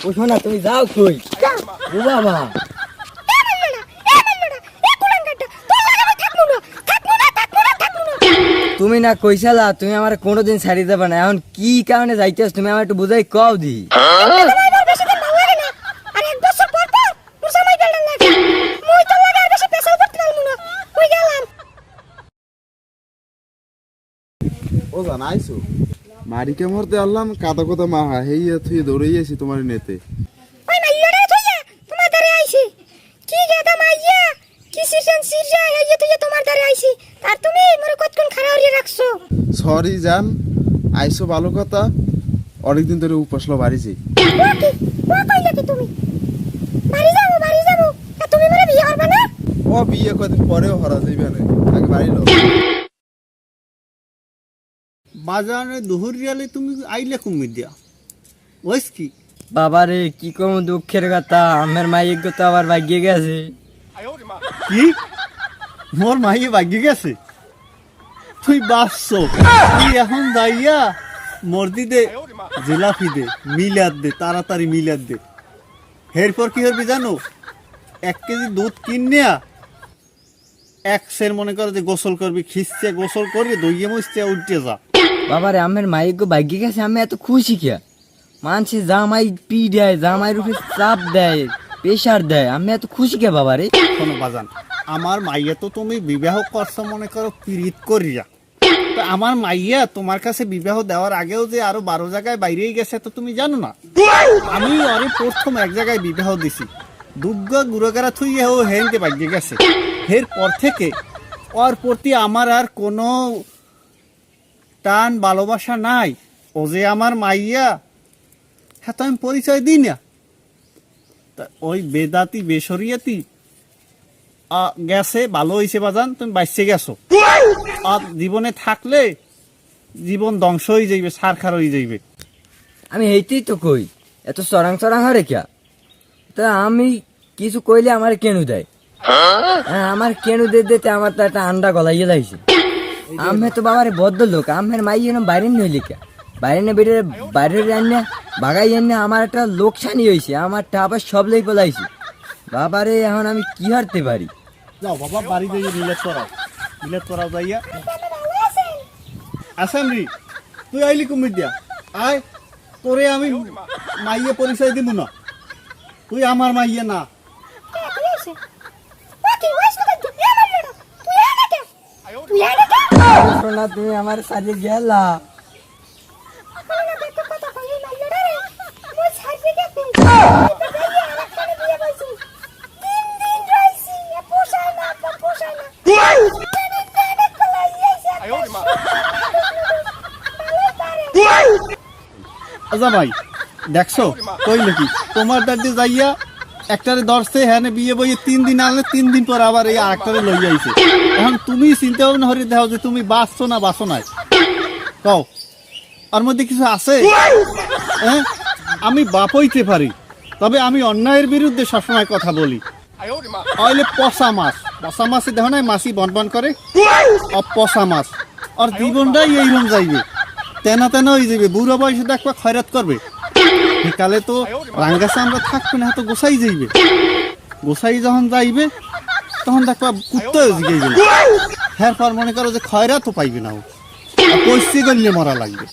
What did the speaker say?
উঠো না, তুমি যাও কই? ও বাবা, তুমি না কইসালা তুমি আমার কোনোদিন ছাড়ি দেবে না, এখন কি কারণে যাইতেছ তুমি আমার একটু বুঝাই কও দি। ও জান আইসো মারিকে মরতে আনলাম কাদা কথা মাহা হেইয়া তুই দৌড়েই আছি তোমার নেতে। ওই মাইয়ারে থইয়া তোমার দারে আইছি কি গাদা মাইয়া কি সিজন সিজা হেইয়া তুই তোমার দারে আইছি আর তুমি মোরে কতক্ষণ খাড়া হইয়া রাখছো। সরি জান, আইসো ভালো কথা, অনেকদিন ধরে উপাসলো বাড়িছি। ও কইলা কি তুমি বাড়ি যাবো তা তুমি মোরে বিয়ে করবে না? ও বিয়ে কদিন পরেও হরা যাইবে না, আগে বাড়ি লো। বাজারে দুহুর রিয়ালে তুমি আইলে কুমির দিয়া ওইস কি বাবা রে কি কম দুঃখের কথা, আমার মাইক তো আবার ভাগ্যে গেছে। কি মোর মাইয়ে ভাগ্যে গেছে? তুই বাসছো তুই এখন যাইয়া মর্দি দে, জিলাপি দে, মিলাদ দে, তাড়াতাড়ি মিলাদ দে। এরপর কি করবি জানো? 1 কেজি দুধ কিনিয়া এক সের মনে করো যে গোসল করবি, খিসছে গোসল করবি, দইয়ে মুছতে উঠতে যা। বাবা রে আমার মাইক ভাগ্যে গেছে, আমি এত খুশি কিয়া। মানছে জামাই পি দেয়, জামাইয়ের উপরে চাপ দেয়, প্রেশার দেয়, আমি এত খুশি কে বাবা রে? শোনো বাজান, আমার মাইয়া তো তুমি বিবাহ করছো মনে করো পীড়িত করিয়া, তো আমার মাইয়া তোমার কাছে বিবাহ দেওয়ার আগেও যে আরো 12 জায়গায় বাইরেই গেছে তো তুমি জানো না? আমি আরে প্রথম এক জায়গায় বিবাহ দিছি, দুগ্গা গুড়াগারা থুইয়া ও হেনতে বাইরে গেছে। এরপর থেকে ওর প্রতি আমার আর কোনো টান ভালোবাসা নাই। ও যে আমার মাইয়া হ্যাঁ তো আমি পরিচয় দিই না। তা ওই বেদাতি বেসরিয়াতি গেছে, ভালো হয়েছে বাজান, তুমি বাইসে গেছো। আর জীবনে থাকলে জীবন ধ্বংস হয়ে যাইবে, সারখার হয়ে যাইবে। আমি এইতেই তো কই, এত চরাং চরাং হরে কিয়া? তা আমি কিছু কইলে আমার কেনু দেয়, আমার কেনু দিতে আমার তো একটা আন্ডা গলাইয়ে লাইছে। আমি তো বাবার বদ্ধ লোক, আমের মাই এরম বাইরে নিয়ে লিখা বাইরে নিয়ে বেড়ে বাইরে আনে বাগাই এনে আমার একটা লোকসানি হয়েছে, আমার আবার সব লেই পলাইছে। বাবারে এখন আমি কি হারতে পারি? যাও বাবা বাড়ি যাইয়ে মিলেট করাও যাইয়া। আসামরি তুই আইলি কুমির দিয়া আয়, তোরে আমি মাইয়ে পরিচয় দিব না, তুই আমার মাইয়ে না। না তুমি আমার সাথে গেলা আচ্ছা ভাই দেখছো কইলে কি তোমার দাদি যাইয়া একটারে ধরছে, হ্যাঁ বিয়ে বইয়ে 3 দিন আনলে 3 দিন পর আবার এই আরেকটারে লইয়া আইছে। এখন তুমি চিন্তা ভাবনা হরে দেখো যে তুমি বাঁচছো না বাঁচো নাই, কও ওর মধ্যে কিছু আছে? হ্যাঁ আমি বাপ হইতে পারি, তবে আমি অন্যায়ের বিরুদ্ধে সবসময় কথা বলি। অইলে পচা মাছ দেখো নাই মাছি বন করে, পচা মাছ আর জীবনটাই এইরকম যাইবে, তেনা হয়ে যাবে। বুড়ো বয়সে দেখবা খয়রাত করবে, কালে তো রাঙ্গাসে আমরা থাকবে না, তো গোসাই যাইবে। গোসাই যখন যাইবে তখন দেখবা কুত্তাও জিগে যাবে। হ্যাঁ পর মনে করো যে খয়রাতও পাইবে না, ও পয়সি গলিয়ে মরা লাগবে।